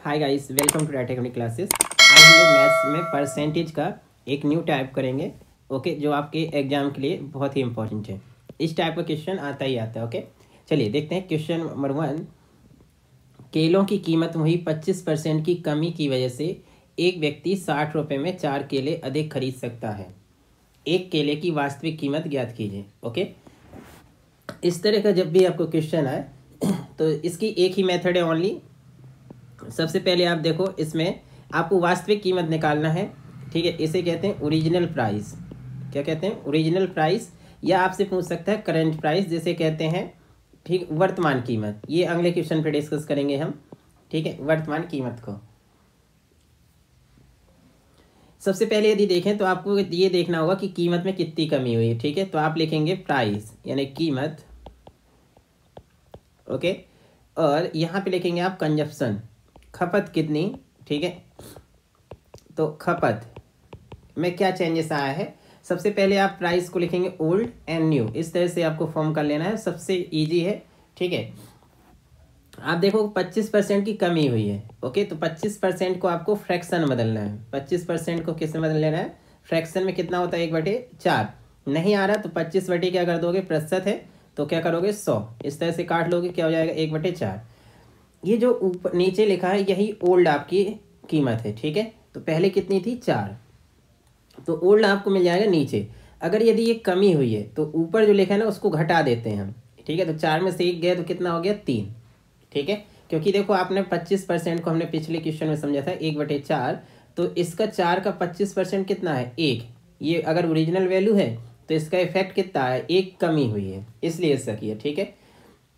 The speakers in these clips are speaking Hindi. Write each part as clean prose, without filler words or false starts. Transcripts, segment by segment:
Hi guys, welcome to data technique classes. आज हम लोग मैथ्स में परसेंटेज का एक न्यू टाइप करेंगे। ओके, जो आपके एग्जाम के लिए बहुत ही इंपॉर्टेंट है। इस टाइप का क्वेश्चन आता ही आता है। ओके, चलिए देखते हैं क्वेश्चन नंबर 1। केलों की कीमत वही 25% की कमी की वजह से एक व्यक्ति 60 रुपये में 4 केले अधिक खरीद सकता है। एक केले की वास्तविक कीमत ज्ञात कीजिए। ओके, इस तरह का जब भी आपको क्वेश्चन आए तो इसकी एक ही मेथड है ओनली। सबसे पहले आप देखो, इसमें आपको वास्तविक कीमत निकालना है। ठीक है, इसे कहते हैं ओरिजिनल प्राइस। क्या कहते हैं? Original price. या आपसे पूछ सकता है करंट प्राइस, जिसे कहते हैं ठीक वर्तमान कीमत। ये अगले क्वेश्चन पे डिस्कस करेंगे हम। ठीक है, वर्तमान कीमत को सबसे पहले यदि देखें तो आपको ये देखना होगा कि कीमत में कितनी कमी हुई है। ठीक है, तो आप लिखेंगे प्राइस यानी कीमत। ओके, और यहाँ पे लिखेंगे आप कंजप्शन, खपत कितनी। ठीक है, तो खपत में क्या चेंजेस आया है। सबसे पहले आप प्राइस को लिखेंगे ओल्ड एंड न्यू। इस तरह से आपको फॉर्म कर लेना है, सबसे इजी है। ठीक है, आप देखो 25% की कमी हुई है। ओके, तो 25% को आपको फ्रैक्शन बदलना है। 25% को किस में बदल लेना है? फ्रैक्शन में कितना होता है? 1/4 नहीं आ रहा तो 25 क्या कर दोगे? प्रतिशत है तो क्या करोगे? 100। इस तरह से काट लोगे, क्या हो जाएगा? 1/4। ये जो ऊपर नीचे लिखा है यही ओल्ड आपकी कीमत है। ठीक है, तो पहले कितनी थी? 4, तो ओल्ड आपको मिल जाएगा नीचे। अगर यदि ये कमी हुई है तो ऊपर जो लिखा है ना उसको घटा देते हैं हम। ठीक है, तो 4 में से 1 गया तो कितना हो गया? 3। ठीक है, क्योंकि देखो आपने 25% को हमने पिछले क्वेश्चन में समझा था 1/4, तो इसका 4 का 25% कितना है? 1। ये अगर ओरिजिनल वैल्यू है तो इसका इफेक्ट कितना है? 1 कमी हुई है, इसलिए ऐसा किया। ठीक है,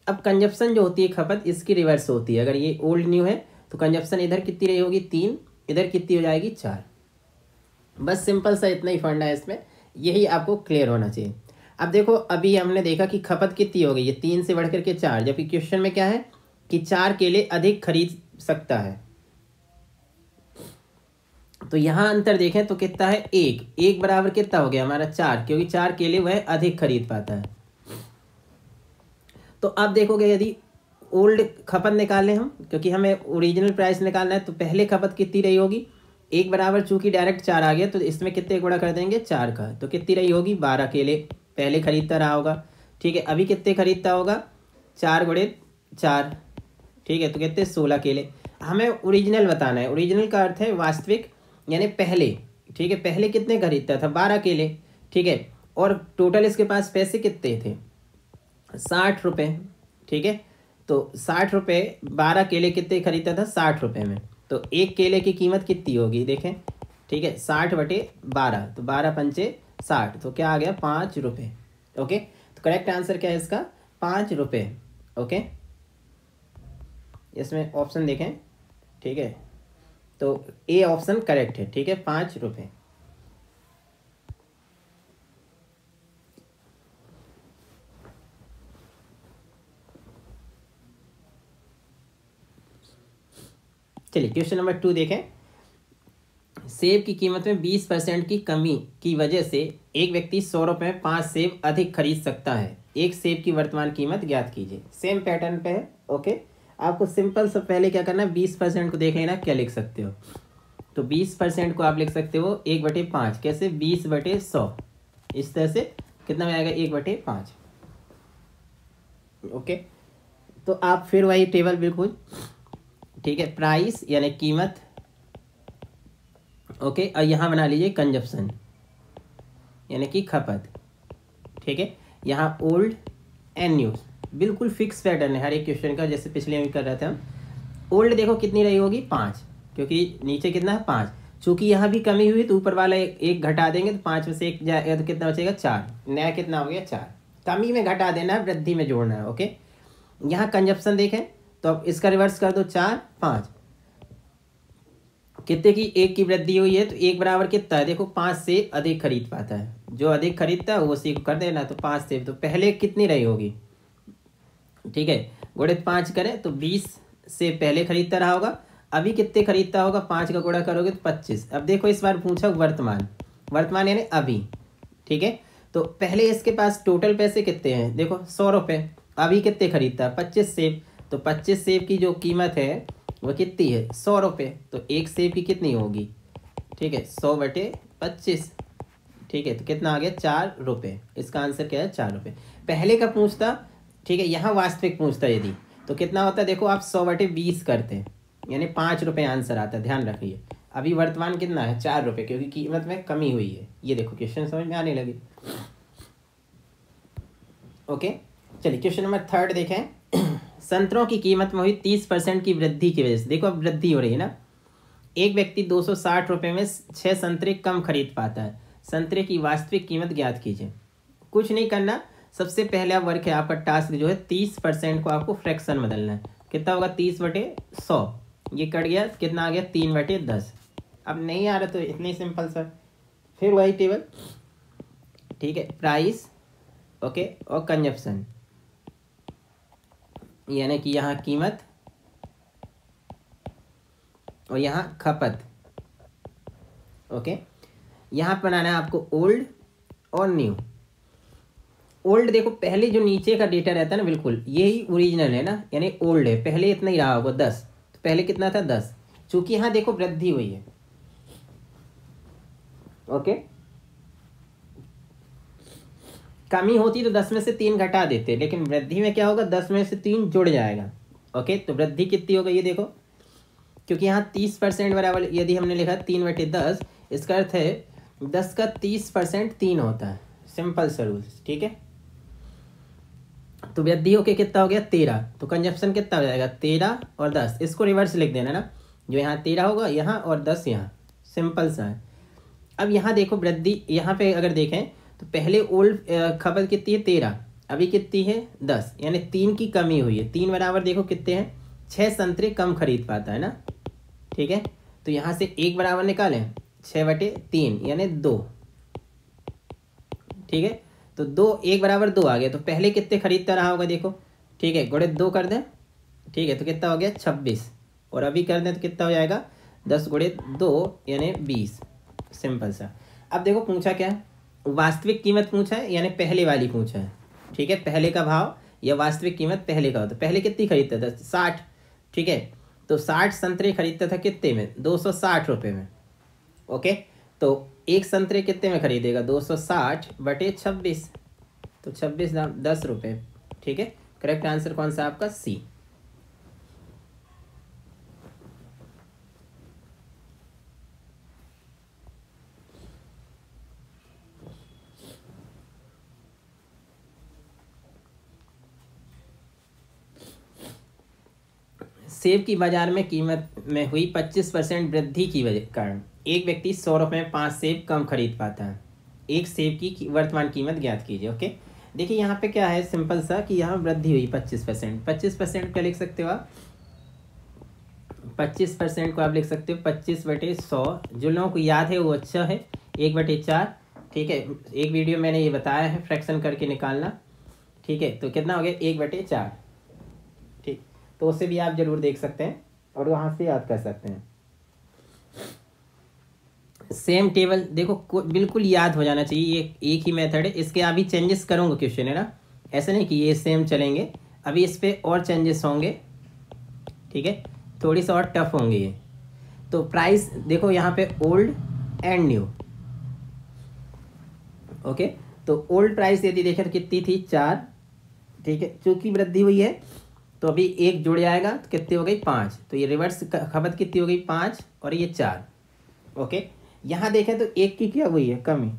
अब कंजप्शन जो होती है खपत, इसकी रिवर्स होती है। अगर ये ओल्ड न्यू है तो कंजप्शन इधर कितनी रही होगी? 3, इधर कितनी हो जाएगी? 4। बस सिंपल सा इतना ही फंडा है इसमें, यही आपको क्लियर होना चाहिए। अब देखो, अभी हमने देखा कि खपत कितनी हो गई? ये 3 से बढ़ करके 4, जबकि क्वेश्चन में क्या है कि 4 केले अधिक खरीद सकता है। तो यहाँ अंतर देखें तो कितना है? 1 बराबर कितना हो गया हमारा? 4, क्योंकि 4 केले वह अधिक खरीद पाता है। तो आप देखोगे यदि ओल्ड खपत निकालें हम, क्योंकि हमें ओरिजिनल प्राइस निकालना है, तो पहले खपत कितनी रही होगी? 1 बराबर, चूंकि डायरेक्ट 4 आ गया तो इसमें कितने गुणा कर देंगे? 4 का, तो कितनी रही होगी? 12 केले पहले खरीदता रहा होगा। ठीक है, अभी कितने खरीदता होगा? 4 गुणे 4। ठीक है, तो कितने? 16 केले। हमें ओरिजिनल बताना है। ओरिजिनल का अर्थ है वास्तविक, यानी पहले। ठीक है, पहले कितने खरीदता था? 12 केले। ठीक है, और टोटल इसके पास पैसे कितने थे? 60 रुपये। ठीक है, तो 60 रुपये, 12 केले कितने खरीदता था? 60 रुपये में। तो एक केले की कीमत कितनी होगी देखें। ठीक है, 60/12, तो 12 पंचे 60, तो क्या आ गया? 5 रुपये। ओके, तो करेक्ट आंसर क्या है इसका? 5 रुपये। ओके, इसमें ऑप्शन देखें। ठीक है, तो ए ऑप्शन करेक्ट है। ठीक है, 5 रुपये। चलिए क्वेश्चन नंबर 2 देखें। सेब की कीमत में 20% की कमी की वजह से एक व्यक्ति 100 रुपये में 5 सेब अधिक खरीद सकता है। एक सेब की वर्तमान कीमत ज्ञात कीजिए। सेम पैटर्न पे है। ओके, आपको सिंपल से पहले क्या करना है? 20% को देख लेना, क्या लिख सकते हो। तो 20% को आप लिख सकते हो 1/5। कैसे? 20/100। इस तरह से कितना में आएगा? 1/5। ओके, तो आप फिर वही टेबल बिल्कुल। ठीक है, प्राइस यानी कीमत। ओके, और यहाँ बना लीजिए कंजप्शन यानी कि खपत। ठीक है, यहाँ ओल्ड एंड न्यू, बिल्कुल फिक्स पैटर्न है हर एक क्वेश्चन का, जैसे पिछले में कर रहे थे हम। ओल्ड देखो कितनी रही होगी? 5, क्योंकि नीचे कितना है? 5। चूंकि यहाँ भी कमी हुई तो ऊपर वाला एक घटा देंगे, तो 5 में से 1 जाएगा तो कितना बचेगा? 4। नया कितना हो गया? 4। कमी में घटा देना है, वृद्धि में जोड़ना है। ओके, यहाँ कंजप्शन देखें तो अब इसका रिवर्स कर दो। 4, 5, कितने की? 1 की वृद्धि हुई है, तो 1 बराबर कितना है? देखो 5 से अधिक खरीद पाता है। जो अधिक खरीदता है वो उसी को कर देना। तो 5 से, तो पहले कितनी रही होगी? ठीक है, गुणित 5 करें तो 20 से पहले खरीदता रहा होगा। अभी कितने खरीदता होगा? 5 का गुणा करोगे तो 25। अब देखो इस बार पूछा वर्तमान, वर्तमान यानी अभी। ठीक है, तो पहले इसके पास टोटल पैसे कितने हैं? देखो 100 रुपये। अभी कितने खरीदता है? 25 सेब। तो 25 सेब की जो कीमत है वो कितनी है 100 रुपये, तो एक सेब की कितनी होगी, ठीक है 100/25, ठीक है, तो कितना आ गया 4 रुपये। इसका आंसर क्या है 4 रुपये। पहले का पूछता, ठीक है, यहाँ वास्तविक पूछता यदि, तो कितना होता है, देखो आप 100/20 करते हैं, यानी 5 रुपये आंसर आता है, ध्यान रखिए। अभी वर्तमान कितना है 4 रुपये, क्योंकि कीमत में कमी हुई है। ये देखो क्वेश्चन समझ में आने लगे। ओके, चलिए क्वेश्चन नंबर 3 देखें। संतरों की कीमत में हुई 30% की वृद्धि की वजह से, देखो अब वृद्धि हो रही है ना, एक व्यक्ति 260 रुपये में 6 संतरे कम खरीद पाता है। संतरे की वास्तविक कीमत ज्ञात कीजिए। कुछ नहीं करना, सबसे पहला वर्क है आपका, टास्क जो है 30% को आपको फ्रैक्शन बदलना है। कितना होगा 30/100, ये कट गया, कितना आ गया 3/10। अब नहीं आ रहा तो इतनी सिंपल सर, फिर वही टेबल, ठीक है, प्राइस, ओके, और कंजप्शन, यानी कि यहाँ कीमत और यहाँ खपत। ओके, यहाँ बनाना है आपको ओल्ड और न्यू। ओल्ड देखो पहले जो नीचे का डेटा रहता है ना, बिल्कुल यही ओरिजिनल है ना, यानी ओल्ड है, पहले इतना ही रहा होगा 10, तो पहले कितना था 10, चूंकि यहाँ देखो वृद्धि हुई है। ओके, कमी होती तो 10 में से 3 घटा देते, लेकिन वृद्धि में क्या होगा 10 में से 3 जुड़ जाएगा। ओके, तो वृद्धि कितनी होगा ये देखो, क्योंकि यहाँ 30% बराबर, यदि हमने लिखा 3/10, इसका अर्थ है 10 का 30% 3 होता है, सिंपल सा रूल, ठीक है। तो वृद्धि होके कितना हो गया 13, तो कंजप्शन कितना हो जाएगा 13 और 10, इसको रिवर्स लिख देना ना, जो यहाँ 13 होगा यहाँ और 10 यहाँ, सिंपल सा है। अब यहाँ देखो वृद्धि, यहाँ पे अगर देखें तो पहले ओल्ड खपत कितनी है 13, अभी कितनी है 10, यानी 3 की कमी हुई है। 3 बराबर देखो कितने हैं 6 संतरे कम खरीद पाता है ना, ठीक है। तो यहाँ से 1 बराबर निकालें 6/3 यानी 2, ठीक है। तो 2 1 बराबर 2 आ गया, तो पहले कितने खरीदता रहा होगा देखो, ठीक है, गुणे 2 कर दें, ठीक है, तो कितना हो गया 26, और अभी कर दें तो कितना हो जाएगा 10 गुणे 2 यानी 20, सिंपल सा। अब देखो पूछा क्या है, वास्तविक कीमत पूछा है, यानी पहले वाली पूछा है, ठीक है, पहले का भाव या वास्तविक कीमत पहले का हो, तो पहले कितनी खरीदता था 60, ठीक है, तो 60 संतरे खरीदता था कितने में 260 रुपये में। ओके, तो एक संतरे कितने में खरीदेगा 260/26, तो 26 10 रुपये, ठीक है। करेक्ट आंसर कौन सा आपका सी। सेब की बाजार में कीमत में हुई 25% वृद्धि की वजह कारण एक व्यक्ति 100 रुपये में 5 सेब कम खरीद पाता है। एक सेब की वर्तमान कीमत ज्ञात कीजिए। ओके, देखिए यहाँ पे क्या है सिंपल सा, कि यहाँ वृद्धि हुई 25%। 25% क्या लिख सकते हो आप, 25% को आप लिख सकते हो 25/100। जो लोगों को याद है वो अच्छा है, 1/4, ठीक है। एक वीडियो मैंने ये बताया है फ्रैक्शन करके निकालना, ठीक है। तो कितना हो गया 1/4, ठीक, तो उसे भी आप जरूर देख सकते हैं और वहाँ से याद कर सकते हैं। सेम टेबल देखो बिल्कुल याद हो जाना चाहिए, ये एक ही मेथड है। इसके अभी चेंजेस करूँगा क्वेश्चन, है ना, ऐसा नहीं कि ये सेम चलेंगे, अभी इस पर और चेंजेस होंगे, ठीक है, थोड़ी सा और टफ होंगे ये। तो प्राइस देखो यहाँ पे ओल्ड एंड न्यू। ओके, तो ओल्ड प्राइस यदि देखें तो कितनी थी 4, ठीक है, चूंकि वृद्धि हुई है तो अभी 1 जुड़ जाएगा तो कितनी हो गई 5, तो ये रिवर्स खपत कितनी हो गई 5 और ये 4। ओके, यहाँ देखें तो 1 की क्या हुई है कमी,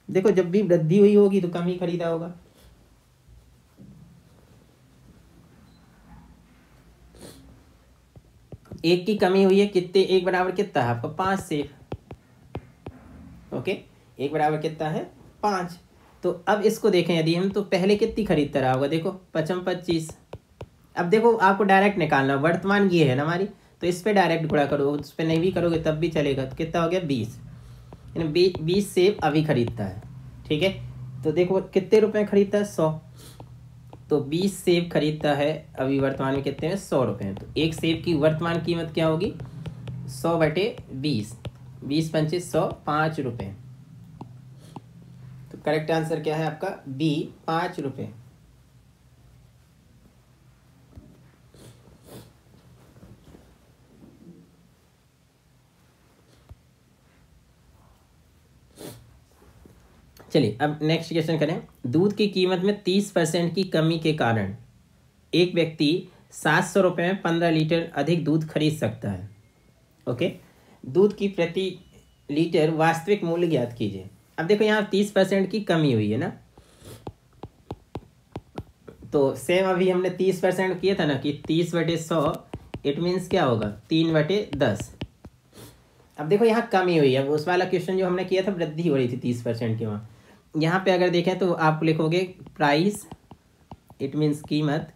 देखो जब भी वृद्धि हुई होगी तो कम ही खरीदा होगा। एक की कमी हुई है कितने, 1 बराबर कितना है आपका 5 सेब। ओके, 1 बराबर कितना है 5। तो अब इसको देखें यदि हम, तो पहले कितनी खरीदता रहा होगा देखो 25। अब देखो आपको डायरेक्ट निकालना, वर्तमान ये है ना हमारी, तो इस पे डायरेक्ट गुणा करो, उस पर नहीं भी करोगे तब भी चलेगा। तो कितना हो गया 20, यानी 20 सेब अभी खरीदता है, ठीक है। तो देखो कितने रुपए खरीदता है 100, तो 20 सेब खरीदता है अभी वर्तमान में कितने में 100 रुपये। तो एक सेब की वर्तमान कीमत क्या होगी 100/20, 20 25 100, 5 रुपये। तो करेक्ट आंसर क्या है आपका बी, 5 रुपये। चलिए अब नेक्स्ट क्वेश्चन करें। दूध की कीमत में 30% की कमी के कारण एक व्यक्ति 700 रुपये में 15 लीटर अधिक दूध खरीद सकता है। ओके, दूध की प्रति लीटर वास्तविक मूल्य ज्ञात कीजिए। अब देखो यहाँ 30% की कमी हुई है ना, तो सेम अभी हमने 30% किया था ना कि 30/100, इट मीन्स क्या होगा 3/10। अब देखो यहाँ कमी हुई है, उस वाला क्वेश्चन जो हमने किया था वृद्धि हो रही थी 30% की, वहाँ यहाँ पे अगर देखें तो आप लिखोगे प्राइस, इट मीन्स कीमत,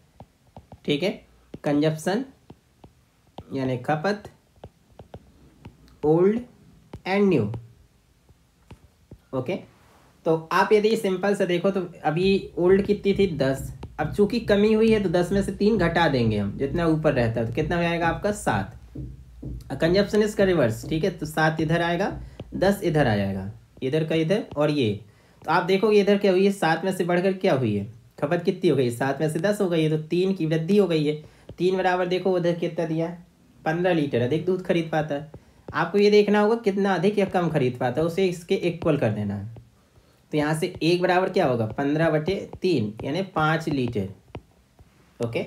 ठीक है, कंजप्शन यानी खपत, ओल्ड एंड न्यू। ओके, तो आप यदि सिंपल से देखो तो अभी ओल्ड कितनी थी 10, अब चूंकि कमी हुई है तो 10 में से 3 घटा देंगे हम, जितना ऊपर रहता है तो कितना हो जाएगा आपका 7। कंजप्शन इसका रिवर्स, ठीक है, तो 7 इधर आएगा, 10 इधर आ जाएगा, इधर का इधर और ये। तो आप देखोगे इधर क्या हुई है, 7 में से बढ़कर क्या हुई है, खपत कितनी हो गई, 7 में से 10 हो गई है, तो 3 की वृद्धि हो गई है। 3 बराबर देखो उधर कितना दिया है, 15 लीटर अधिक दूध खरीद पाता है। आपको ये देखना होगा कितना अधिक या कम खरीद पाता है, उसे इसके इक्वल कर देना है। तो यहाँ से 1 बराबर क्या होगा 15/3 यानी 5 लीटर। ओके,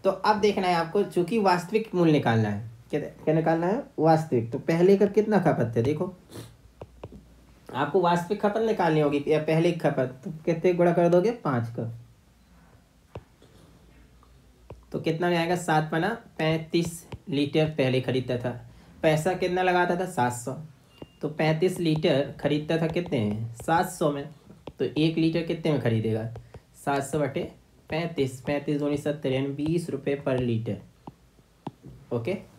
तो अब देखना है आपको, चूंकि वास्तविक मूल्य निकालना है, क्या निकालना है, वास्तविक। तो पहले का कितना खपत है, देखो आपको वास्तविक खपत निकालनी होगी या पहले की खपत, तो कितने गुणा कर दोगे 5 का, तो कितना में आएगा 7×35 लीटर पहले खरीदता था। पैसा कितना लगाता था 700, तो 35 लीटर खरीदता था कितने हैं 700 में, तो 1 लीटर कितने में खरीदेगा 700/35, 35 दूनी 70 यानी 20 रुपये पर लीटर। ओके,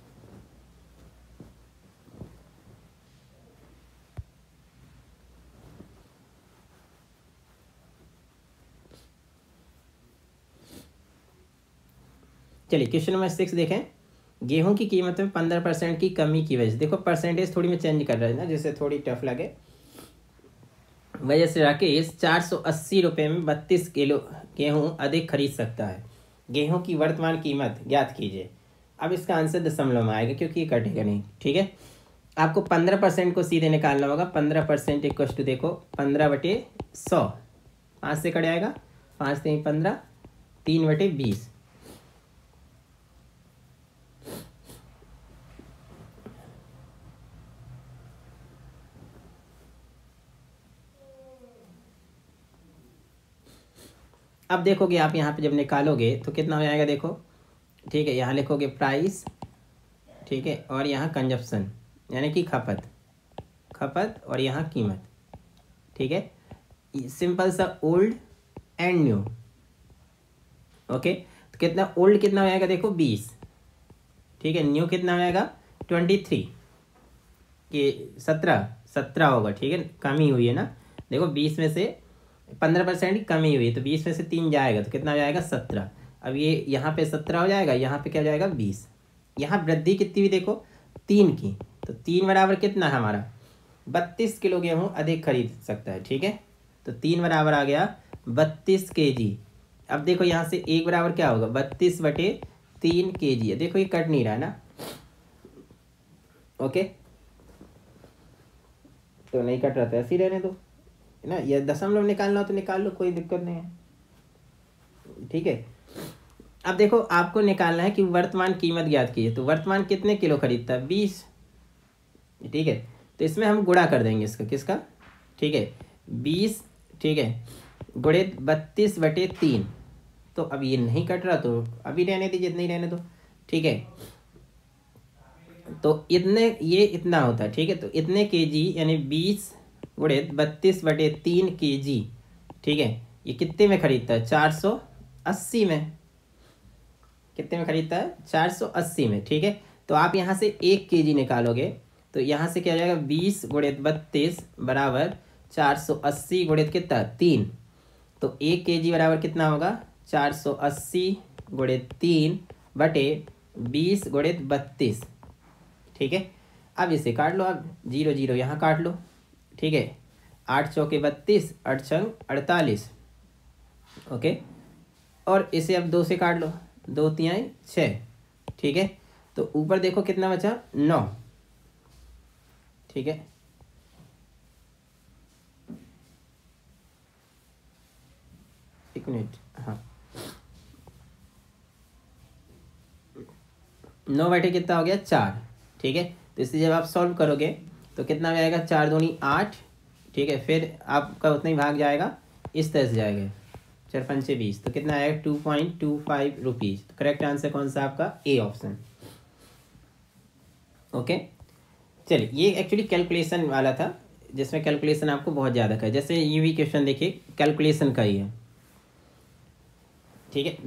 चलिए क्वेश्चन नंबर 6 देखें। गेहूं की कीमत में 15% की कमी की वजह से, देखो परसेंटेज थोड़ी में चेंज कर रहा है ना, जिससे थोड़ी टफ लगे, वजह से राकेश 480 रुपये में 32 किलो गेहूं अधिक खरीद सकता है। गेहूं की वर्तमान कीमत ज्ञात कीजिए। अब इसका आंसर दशमलव में आएगा क्योंकि ये कटेगा नहीं, ठीक है। आपको 15% को सीधे निकालना होगा। 15% इक्वल टू देखो 15/100, 5 से कट जाएगा, 5 3 15, 3/20। अब देखोगे आप यहाँ पे जब निकालोगे तो कितना हो जाएगा देखो, ठीक है, यहाँ लिखोगे प्राइस, ठीक है, और यहाँ कंजप्शन यानी कि खपत, खपत और यहाँ कीमत, ठीक है, सिंपल सा ओल्ड एंड न्यू। ओके, तो कितना ओल्ड कितना हो जाएगा देखो 20, ठीक है, न्यू कितना हो जाएगा 23, ये 17 होगा, ठीक है, कमी हुई है ना, देखो 20 में से 15% की कमी हुई है, तो 20 में से 3 जाएगा तो कितना हो जाएगा 17। अब ये यहाँ पे 17 हो जाएगा, यहाँ पे क्या हो जाएगा 20। यहाँ वृद्धि कितनी हुई देखो 3 की, तो 3 बराबर कितना है हमारा 32 किलो गेहूँ अधिक खरीद सकता है, ठीक है, तो 3 बराबर आ गया 32 kg। अब देखो यहाँ से 1 बराबर क्या होगा 32/3 kg है, देखो ये कट नहीं रहा है ना। ओके, तो नहीं कट रहा था, ऐसे ही रहने दो ना, ये दशमलव निकालना हो तो निकाल लो, कोई दिक्कत नहीं है, ठीक है। अब देखो आपको निकालना है कि वर्तमान कीमत ज्ञात कीजिए, तो वर्तमान कितने किलो खरीदता है 20, ठीक है, तो इसमें हम गुणा कर देंगे इसका, किसका, ठीक है 20, ठीक है, गुणे 32/3, तो अब ये नहीं कट रहा तो अभी रहने दीजिए, इतना ही रहने दो, ठीक है, तो इतने ये इतना होता है, ठीक है, तो इतने kg यानी 20 गुणे 32/3 kg, ठीक है, ये कितने में खरीदता है 480 में, कितने में खरीदता है 480 में, ठीक है। तो आप यहाँ से 1 kg निकालोगे तो यहाँ से क्या हो जाएगा 20 गुणे 32 बराबर 480 गुणे कितना 3, तो 1 kg बराबर कितना होगा 480 गुणे 3/20 गुणे 32, ठीक है। अब इसे काट लो, अब 0 0 यहाँ काट लो, ठीक है, 8 चौके 32, 8 छंग 48, ओके, और इसे अब 2 से काट लो, 2 3 6, ठीक है, तो ऊपर देखो कितना बचा 9, ठीक है, एक मिनट, हाँ 9 कितना हो गया 4, ठीक है। तो इसलिए जब आप सॉल्व करोगे तो कितना हो जाएगा, 4 दूनी 8, ठीक है। फिर आपका उतना ही भाग जाएगा, इस तरह से जाएगा, 4 पंचे 20, तो कितना आएगा 2.25 रुपीज़। तो करेक्ट आंसर कौन सा आपका, ए ऑप्शन। ओके चलिए, ये एक्चुअली कैलकुलेशन वाला था, जिसमें कैलकुलेशन आपको बहुत ज़्यादा का है। जैसे ये भी क्वेश्चन देखिए कैलकुलेशन का ही है, ठीक है।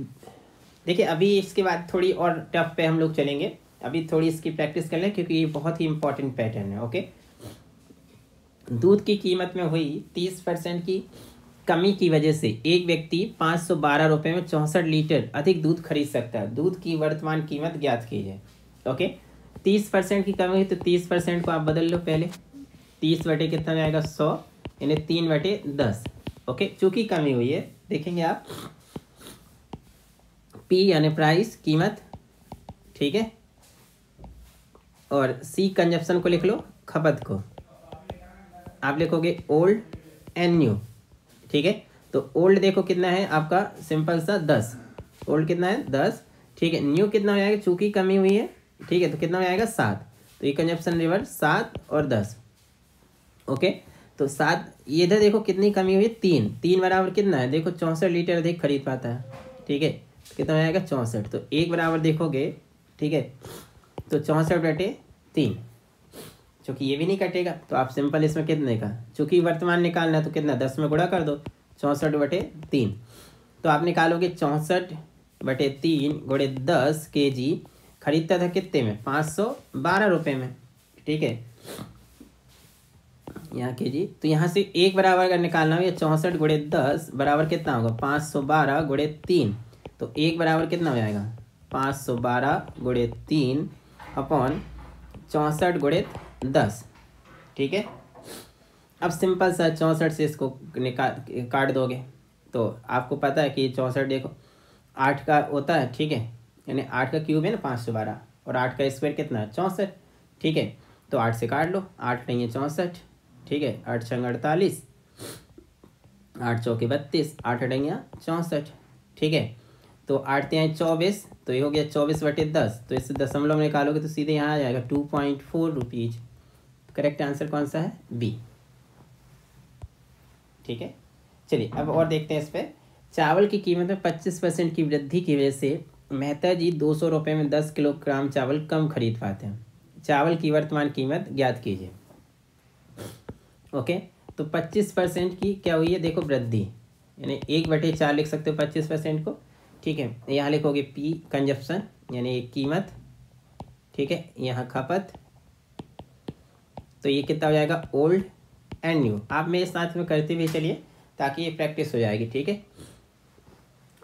देखिए अभी इसके बाद थोड़ी और टफ पे हम लोग चलेंगे, अभी थोड़ी इसकी प्रैक्टिस कर लें क्योंकि ये बहुत ही इंपॉर्टेंट पैटर्न है। ओके, दूध की कीमत में हुई 30% की कमी की वजह से एक व्यक्ति 512 रुपये में 64 लीटर अधिक दूध खरीद सकता है। दूध की वर्तमान कीमत ज्ञात कीजिए। ओके, 30% की कमी हुई तो 30% को आप बदल लो पहले, 30 बटे कितना आएगा 100, यानी 3/10। ओके, चूंकि कमी हुई है, देखेंगे आप पी यानी प्राइस कीमत, ठीक है, और सी कंजप्शन को लिख लो, खपत को आप लिखोगे ओल्ड एंड न्यू, ठीक है। तो ओल्ड देखो कितना है आपका, सिंपल सा 10, ओल्ड कितना है 10, ठीक है। न्यू कितना हो जाएगा, चूंकि कमी हुई है, ठीक है, तो कितना हो जाएगा 7, तो ये कंजप्शन रिवर्स 7 और 10। ओके, तो 7, ये इधर देखो कितनी कमी हुई है, 3 बराबर कितना है, देखो 64 लीटर अधिक खरीद पाता है, ठीक है, कितना हो जाएगा 64, तो 1 बराबर देखोगे, ठीक है, तो 64/3, चूँकि ये भी नहीं कटेगा तो आप सिंपल इसमें कितने का, चूँकि वर्तमान निकालना है तो कितना 10 में गुणा कर दो, 64/3, तो आप निकालोगे 64/3 गुणे 10 kg खरीदता था कितने में, 512 रुपये में, ठीक है, यहाँ kg। तो यहाँ से 1 बराबर अगर निकालना हो, या 64 गुणे 10 बराबर कितना होगा, 512 गुणे 3, तो 1 बराबर कितना हो जाएगा, 512 गुणे 3 अपॉन 64 गुणे 10, ठीक है। अब सिंपल सा 64 से इसको काट दोगे तो आपको पता है कि 64 देखो 8 का होता है, ठीक है, यानी 8 का क्यूब है ना 512, और 8 का स्क्वायर कितना है 64, ठीक है। तो 8 से काट लो, 8 नहीं है 64, ठीक है, 8 छंग 48, 8 चौके 32, 8 अठैया 64, ठीक है। तो 8 तिहाई 24, तो ये हो गया 24/10, तो इससे दशमलव निकालोगे तो सीधे यहाँ आ जाएगा 2.4 रुपीज़। करेक्ट आंसर कौन सा है, बी, ठीक है। चलिए अब और देखते हैं इस पर। चावल की कीमत में 25% की वृद्धि की वजह से मेहता जी 200 रुपये में 10 किलोग्राम चावल कम खरीद पाते हैं। चावल की वर्तमान कीमत ज्ञात कीजिए। ओके, तो 25% की क्या हुई है, देखो वृद्धि, यानी 1/4 लिख सकते हो 25% को, ठीक है। यहाँ लिखोगे पी कंजप्शन यानी कीमत, ठीक है, यहाँ खपत, तो ये कितना हो जाएगा ओल्ड एंड न्यू। आप मेरे साथ में करते हुए चलिए ताकि ये प्रैक्टिस हो जाएगी, ठीक है।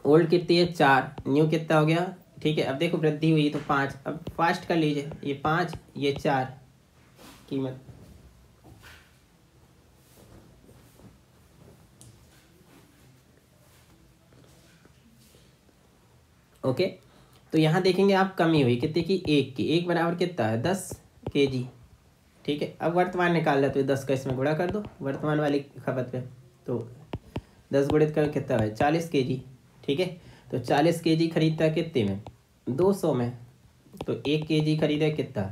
ओल्ड कितनी है 4, न्यू कितना हो गया, ठीक है। अब देखो वृद्धि हुई तो 5, अब फास्ट कर लीजिए, ये 5 ये 4 कीमत, ओके। तो यहाँ देखेंगे आप कमी हुई कितने की, 1 की, 1 बराबर कितना है 10 kg, ठीक है। अब वर्तमान निकाल लो तो 10 का इसमें गुणा कर दो वर्तमान वाली खपत पे, तो 10 गुणित कर कितना है 40 kg, ठीक है। तो 40 kg खरीदता है कितने में, 200 में, तो 1 kg खरीदा कितना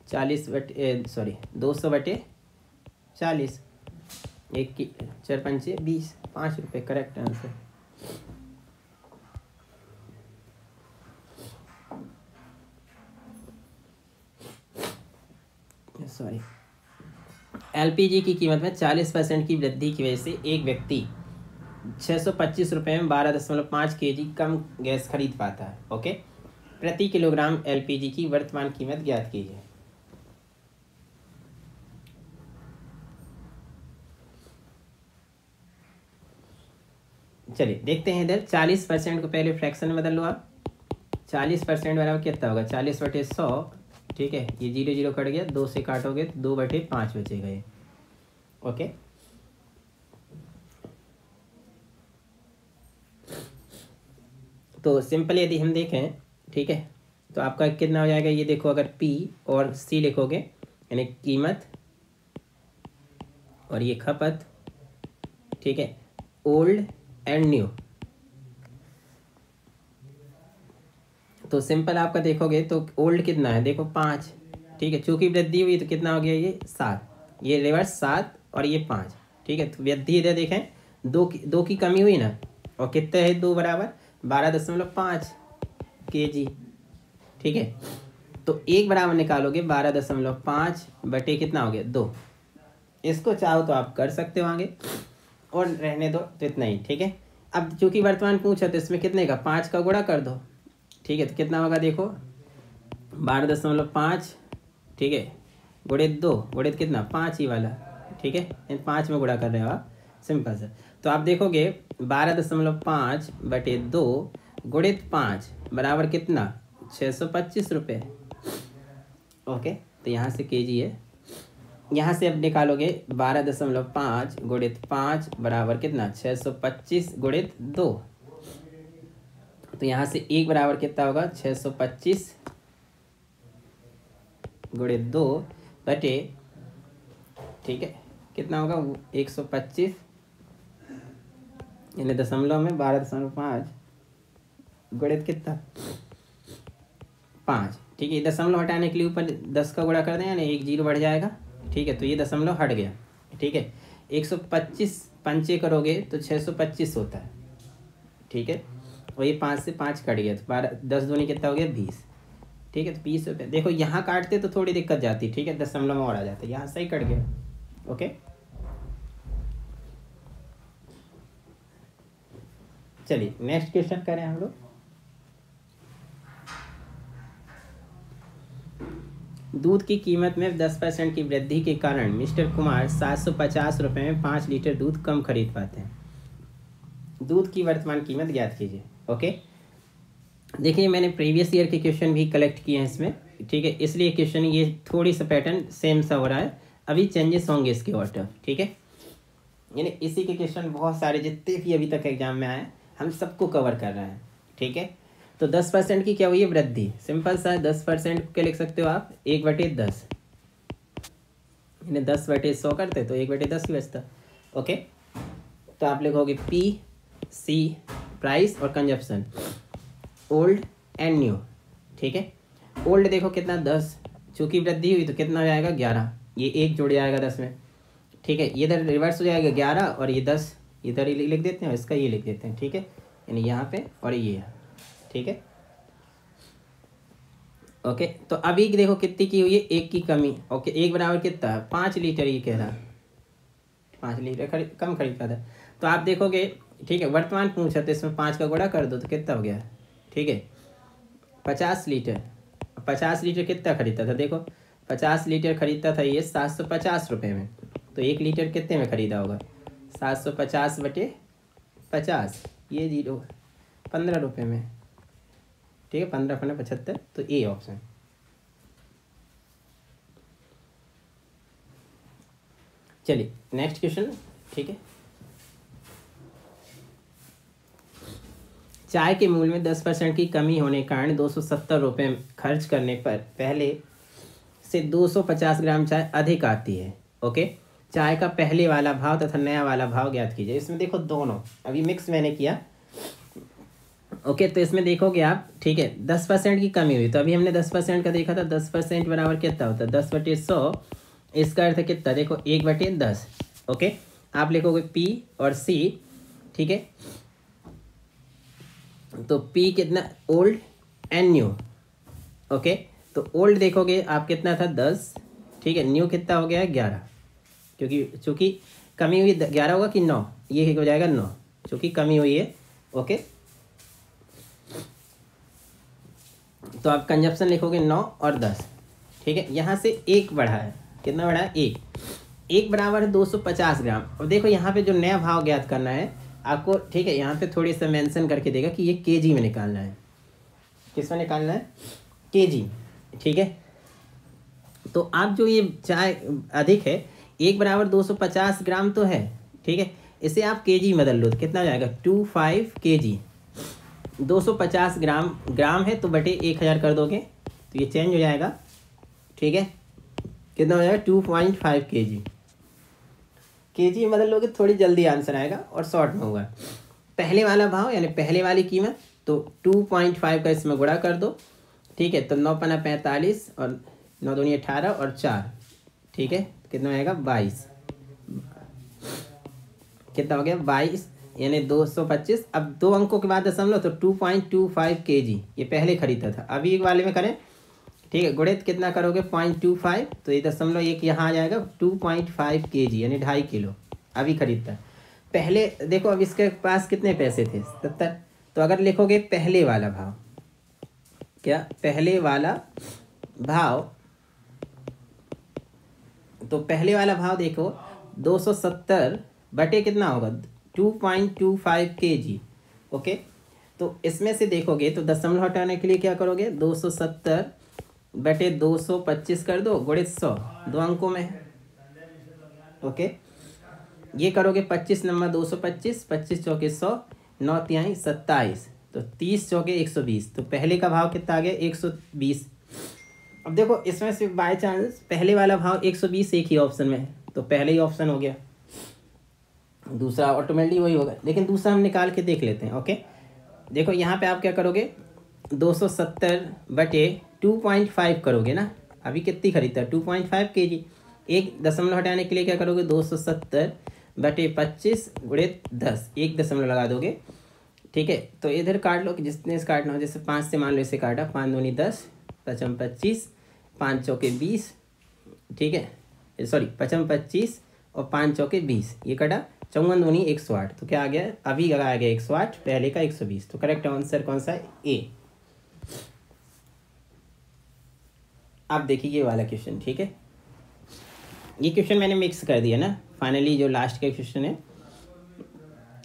200/40, 1 की 4 पंचे 20, 5 रुपये, करेक्ट आंसर। सॉरी, एलपीजी की कीमत में 40% की वृद्धि की वजह से एक व्यक्ति 625 रुपये में 12.5 kg कम गैस खरीद पाता है। ओके, प्रति किलोग्राम एलपीजी की वर्तमान कीमत ज्ञात कीजिए। चलिए देखते हैं इधर 40% को पहले फ्रैक्शन में बदल लो आप। 40% बराबर कितना होगा 40/100, ठीक है। ये 0 0 कट गया, 2 से काटोगे तो 2/5 बचेगा ये। ओके, तो सिंपल यदि हम देखें, ठीक है, तो आपका कितना हो जाएगा, ये देखो अगर पी और सी लिखोगे यानी कीमत और ये खपत, ठीक है, ओल्ड एंड न्यू, तो सिंपल आपका देखोगे तो ओल्ड कितना है, देखो 5, ठीक है, चूंकि वृद्धि हुई तो कितना हो गया, ये 7, ये रिवर्स 7 और ये 5, ठीक है। तो वृद्धि इधर देखें, दो की कमी हुई ना, और कितने है 2 बराबर 12.5 kg, ठीक है। तो 1 बराबर निकालोगे 12.5 बटे कितना हो गया 2। इसको चाहो तो आप कर सकते हो आगे, और रहने दो तो इतना ही, ठीक है। अब चूंकि वर्तमान पूछा तो इसमें कितने का 5 का गुणा कर दो, ठीक है। तो कितना होगा देखो 12.5, ठीक है, गुणित 2 गुणित कितना 5 ही वाला, ठीक है, इन 5 में गुणा कर रहे हो आप, सिंपल से। तो आप देखोगे 12.5 बटे 2 गुणित 5 बराबर कितना 625 रुपये, ओके। तो यहाँ से केजी है, यहाँ से अब निकालोगे 12.5 गुणित 5 बराबर कितना 625 गुणित 2, तो यहाँ से 1 बराबर कितना होगा 625 गुणित 2 बटे, ठीक है, कितना होगा 125, यानी दशमलव में 12.5 गुणित कितना 5, ठीक है। दशमलव हटाने के लिए ऊपर 10 का गुणा कर दें, यानी 1 0 बढ़ जाएगा, ठीक है। तो ये दशमलव हट गया, ठीक है। 125 पंचे करोगे तो 625 होता है, ठीक है। और ये 5 से 5 कट गया तो 12 10 दूनी कितना हो गया 20, ठीक है। तो 20 रुपये, देखो यहाँ काटते तो थोड़ी दिक्कत जाती, ठीक है, दशमलव में और आ जाता है, यहाँ सही कट गया, ओके। चलिए नेक्स्ट क्वेश्चन करें हम लोग। दूध की कीमत में 10% की वृद्धि के कारण मिस्टर कुमार 750 रुपये में 5 लीटर दूध कम खरीद पाते हैं। दूध की वर्तमान कीमत ज्ञात कीजिए, ओके। देखिए मैंने प्रीवियस ईयर के क्वेश्चन भी कलेक्ट किए हैं इसमें, ठीक है, इसलिए क्वेश्चन ये थोड़ी सा पैटर्न सेम सा हो रहा है, अभी चेंजेस होंगे इसके ऑर्डर, ठीक है। यानी इसी के क्वेश्चन बहुत सारे जितने भी अभी तक एग्जाम में आए हम सबको कवर कर रहे हैं, ठीक है। तो 10% की क्या हुई है वृद्धि, सिंपल सा 10% क्या लिख सकते हो आप 1/10, इन्हें 10/100 करते तो 1/10 ही बचता, ओके। तो आप लिखोगे पी सी प्राइस और कंजप्शन ओल्ड एंड न्यू, ठीक है। ओल्ड देखो कितना 10, चूंकि वृद्धि हुई तो कितना हो जाएगा 11, ये 1 जुड़ जाएगा 10 में, ठीक है। ये इधर रिवर्स हो जाएगा 11 और ये 10 इधर ही लिख देते हैं, इसका ये लिख देते हैं, ठीक है, यानी यहाँ पे और ये, ठीक है, ओके। तो अभी देखो कितनी की हुई है 1 की कमी, ओके। 1 बराबर कितना है 5 लीटर, ये कह रहा है 5 लीटर कम खरीद पाता है। तो आप देखोगे, ठीक है, वर्तमान पूछा तो इसमें 5 का गुणा कर दो तो कितना हो गया, ठीक है, 50 लीटर। 50 लीटर कितना खरीदता था, देखो 50 लीटर खरीदता था ये 750 रुपये में, तो 1 लीटर कितने में खरीदा होगा 750 बटे 50, ये 15 रुपये में, ठीक है, 15×75, तो ए ऑप्शन। चलिए नेक्स्ट क्वेश्चन, ठीक है। चाय के मूल्य में 10% की कमी होने के कारण 270 रुपये खर्च करने पर पहले से 250 ग्राम चाय अधिक आती है, ओके। चाय का पहले वाला भाव तथा नया वाला भाव ज्ञात कीजिए। इसमें देखो दोनों अभी मिक्स मैंने किया, ओके। तो इसमें देखोगे आप, ठीक है, 10% की कमी हुई तो अभी हमने 10% का देखा था, 10% बराबर कितना होता है 10/100, इसका अर्थ कितना देखो 1/10, ओके। आप लिखोगे पी और सी, ठीक है। तो पी कितना ओल्ड एंड न्यू, ओके। तो ओल्ड देखोगे आप कितना था 10, ठीक है, न्यू कितना हो गया 11, क्योंकि चूँकि कमी हुई 11 होगा कि 9, ये हो जाएगा 9, चूँकि कमी हुई है, ओके। तो आप कंजप्शन लिखोगे 9 और 10, ठीक है। यहाँ से 1 बढ़ा है, कितना बढ़ा है 1 बराबर है 250 ग्राम। और देखो यहाँ पे जो नया भाव ज्ञात करना है आपको, ठीक है, यहाँ पे थोड़ी सा मेंशन करके देगा कि ये केजी में निकालना है, किस में निकालना है केजी, ठीक है। तो आप जो ये चाय अधिक है 1 बराबर 250 ग्राम तो है, ठीक है, इसे आप केजी में बदल लो तो कितना हो जाएगा 25 kg। 250 ग्राम है तो बटे 1000 कर दोगे तो ये चेंज हो जाएगा, ठीक है, कितना हो जाएगा 2.5 kg। केजी में बदल लोगे थोड़ी जल्दी आंसर आएगा और शॉर्ट में होगा। पहले वाला भाव यानी पहले वाली कीमत तो 2.5 का इसमें गुणा कर दो, ठीक है। तो 9×5 = 45 और 9 दूनी 18 और 4, ठीक है। कितना आएगा 22, कितना हो गया 22 यानी 225। अब 2 अंकों के बाद दशमलव, तो 2.25 kg ये पहले खरीदा था। अभी एक वाले में करें, ठीक है। गुणित कितना करोगे 0.25, तो ये दशमलव एक यहाँ आ जाएगा 2.5 kg यानी 2.5 किलो अभी खरीदता है। पहले देखो अब इसके पास कितने पैसे थे 70, तो अगर लिखोगे पहले वाला भाव, क्या पहले वाला भाव, तो पहले वाला भाव देखो 270 बटे कितना होगा 2.25 kg, ओके। तो इसमें से देखोगे तो दशमलव हटाने के लिए क्या करोगे 270 बटे 225 कर दो गुणित 100, 2 अंकों में है, ओके। ये करोगे 25 नंबर 225, 25 चौके 100, 9 तिहाई 27, तो 30 चौके 120। तो पहले का भाव कितना आ गया 120। अब देखो इसमें से बाय चांस पहले वाला भाव 120 एक ही ऑप्शन में है, तो पहले ही ऑप्शन हो गया, दूसरा ऑटोमेटिकली वही होगा। लेकिन दूसरा हम निकाल के देख लेते हैं, ओके। देखो यहाँ पे आप क्या करोगे 270 बटे 2.5 करोगे ना, अभी कितनी खरीदता है 2.5 kg। एक दशमलव हटाने के लिए क्या करोगे 270 बटे 25 गुणित 10, एक दशमलव लगा दोगे, ठीक है। तो इधर काट लो कि जितने से काटना हो, जैसे 5 से मान लो इसे काटा, 5 दूनी 10, 5 25, 5 चौके 20, ठीक है, सॉरी 5 25 और 5 चौके 20, ये कटा 54 दूनी 108, तो क्या आ गया अभी आ गया 108, पहले का 120। तो करेक्ट आंसर कौन सा है ए। अब देखिए ये वाला क्वेश्चन, ठीक है। ये क्वेश्चन मैंने मिक्स कर दिया ना, फाइनली जो लास्ट का क्वेश्चन है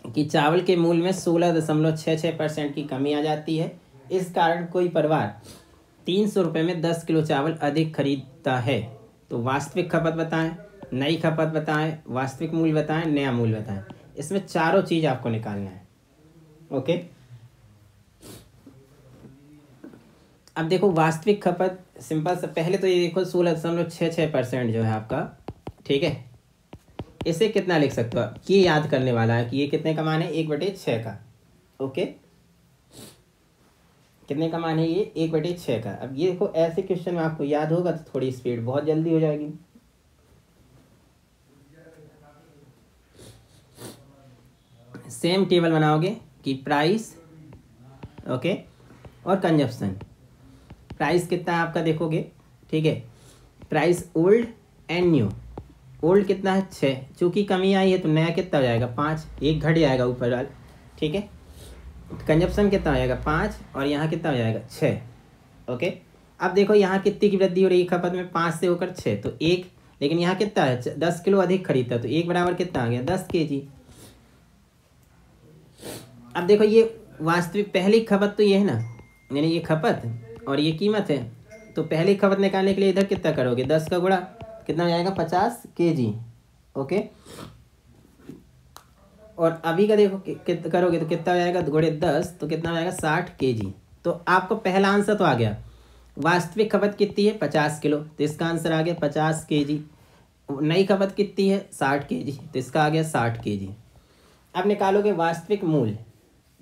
कि चावल के मूल्य में 16.66% की कमी आ जाती है। इस कारण कोई परिवार 300 रुपये में 10 किलो चावल अधिक खरीदता है। तो वास्तविक खपत बताएं, नई खपत बताएं, वास्तविक मूल्य बताएं, नया मूल्य बताएं। इसमें चारों चीज़ आपको निकालना है, ओके। अब देखो वास्तविक खपत सिंपल से पहले तो ये देखो 16.66% जो है आपका, ठीक है। इसे कितना लिख सकते हो आप, ये याद करने वाला है कि ये कितने का मान है 1/6 का, ओके। कितने का मान है ये 1/6 का। अब ये देखो ऐसे क्वेश्चन में आपको याद होगा तो थोड़ी स्पीड बहुत जल्दी हो जाएगी। सेम टेबल बनाओगे कि प्राइस, ओके, और कंजप्शन। प्राइस कितना है आपका देखोगे, ठीक है। Price old and new, old कितना है 6, चूँकि कमी आई है तो नया कितना हो जाएगा 5, एक घट जाएगा ऊपर वाला, ठीक है। कंजप्शन कितना हो जाएगा 5 और यहाँ कितना हो जाएगा 6, ओके। अब देखो यहाँ कितनी की वृद्धि हो रही है खपत में, 5 से होकर 6, तो 1, लेकिन यहाँ कितना है 10 किलो अधिक खरीदता, तो 1 बराबर कितना आ गया 10 kg। अब देखो ये वास्तविक पहली खपत तो ये है ना, यानी ये खपत और ये कीमत है। तो पहली खपत निकालने के लिए इधर कितना करोगे 10 का गुणा, कितना हो जाएगा 50 kg, ओके। और अभी का देखो कितना करोगे तो कितना हो जाएगा गुणे 10, तो कितना हो जाएगा 60 kg। तो आपको पहला आंसर तो आ गया, वास्तविक खपत कितनी है 50 किलो, तो इसका आंसर आ गया 50 kg। नई खपत कितनी है 60 kg, तो इसका आ गया 60 kg। अब निकालोगे वास्तविक मूल्य,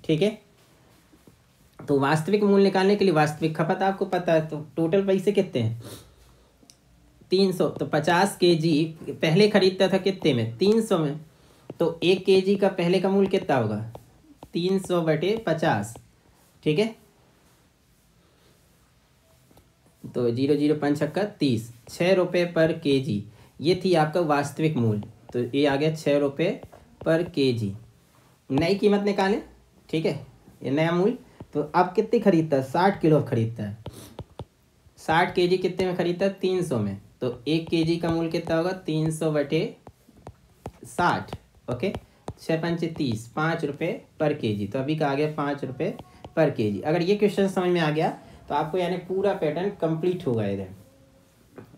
ठीक है। तो वास्तविक मूल्य निकालने के लिए वास्तविक खपत आपको पता है, तो टोटल पैसे कितने हैं 300, तो 50 kg पहले खरीदता था कितने में 300 में, तो 1 kg का पहले का मूल्य कितना होगा 300 बटे 50, ठीक है। तो 0 0 5 छक्का 30, 6 रुपये पर kg, ये थी आपका वास्तविक मूल्य, तो ये आ गया 6 रुपये पर kg। नई कीमत निकालें, ठीक है, ये नया मूल्य। तो अब कितनी खरीदता है 60 किलो खरीदता है, 60 kg कितने में खरीदता है 300 में, तो 1 kg का मूल्य कितना होगा 300 बटे 60, ओके। 6 5 30, 5 रुपये पर kg, तो अभी का आ गया 5 रुपये पर kg। अगर ये क्वेश्चन समझ में आ गया तो आपको यानी पूरा पैटर्न कंप्लीट होगा इधर,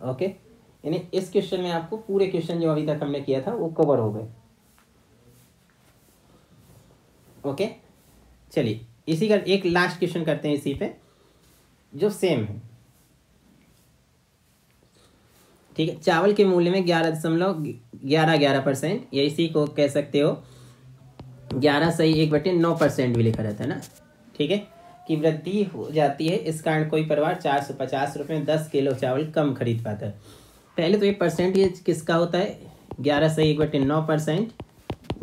ओके। यानी इस क्वेश्चन में आपको पूरे क्वेश्चन जो अभी तक हमने किया था वो कवर हो गए, ओके। चलिए इसी का एक लास्ट क्वेश्चन करते हैं इसी पे जो सेम है, ठीक है। चावल के मूल्य में 11.11% या इसी को कह सकते हो 11 सही 1/9% भी लिखा रहता है ना, ठीक है, की वृद्धि हो जाती है। इस कारण कोई परिवार 450 रुपये में 10 किलो चावल कम खरीद पाता है। पहले तो ये परसेंटेज किसका होता है, 11 से 1/9%।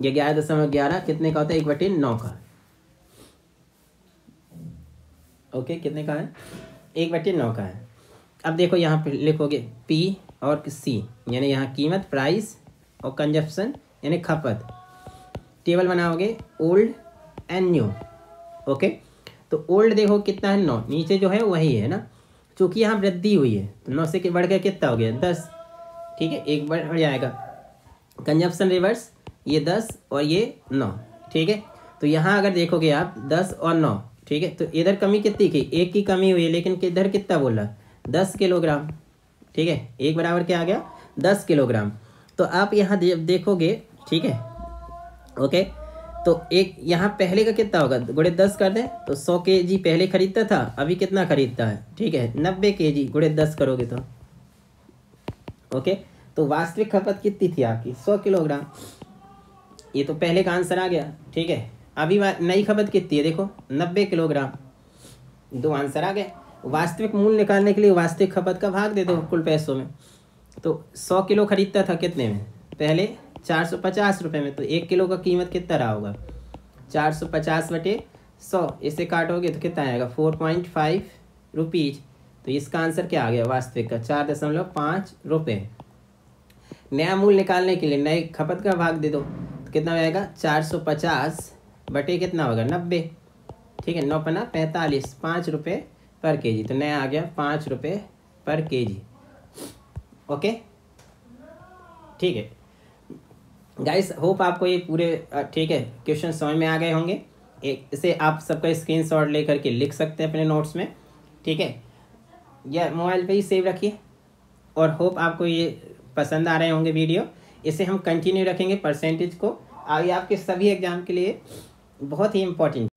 ये 11.11 कितने का होता है, 1/9 का। ओके, कितने का है, 1/9 का है। अब देखो यहाँ पे लिखोगे पी और सी, यानी यहाँ कीमत, प्राइस और कंजप्शन यानी खपत। टेबल बनाओगे ओल्ड एंड न्यू। ओके, तो ओल्ड देखो कितना है, 9, नीचे जो है वही है ना, चूँकि यहाँ वृद्धि हुई है तो 9 से बढ़ गया कितना हो गया, 10। ठीक है, एक बढ़ जाएगा। कंजप्शन रिवर्स, ये 10 और ये 9। ठीक है, तो यहाँ अगर देखोगे आप 10 और 9, ठीक है, तो इधर कमी कितनी की, 1 की कमी हुई है, लेकिन इधर कितना बोला, 10 किलोग्राम। ठीक है, एक बराबर क्या आ गया, 10 किलोग्राम। तो आप यहाँ देखोगे, ठीक है, ओके, तो एक यहाँ पहले का कितना होगा, गुणे 10 कर दें तो 100 kg पहले खरीदता था, अभी कितना खरीदता है, ठीक है, 90 kg गुणे 10 करोगे तो। ओके, तो वास्तविक खपत कितनी थी आपकी, 100 किलोग्राम। ये तो पहले का आंसर आ गया। ठीक है, अभी नई खपत कितनी है, देखो 90 किलोग्राम। 2 आंसर आ गए। वास्तविक मूल्य निकालने के लिए वास्तविक खपत का भाग दे दो कुल पैसों में। तो 100 किलो खरीदता था कितने में, पहले 450 रुपये में, तो 1 किलो का कीमत कितना रहा होगा, 450/100, इसे काटोगे तो कितना आएगा, 4.5 रुपीज़। तो इसका आंसर क्या आ गया वास्तविक का, 4.5 रुपये। नया मूल्य निकालने के लिए नए खपत का भाग दे दो तो कितना आएगा, 450 बटे कितना होगा, 90। ठीक है, 9 पन्ना 45, 5 रुपये पर केजी। तो नया आ गया 5 रुपये पर केजी। ओके, ठीक है गाइस, होप आपको ये पूरे ठीक है क्वेश्चन समझ में आ गए होंगे। इसे आप सबका स्क्रीनशॉट लेकर के लिख सकते हैं अपने नोट्स में। ठीक है, या मोबाइल पे ही सेव रखिए। और होप आपको ये पसंद आ रहे होंगे वीडियो। इसे हम कंटिन्यू रखेंगे परसेंटेज को, आगे आपके सभी एग्जाम के लिए बहुत ही इम्पोर्टेंट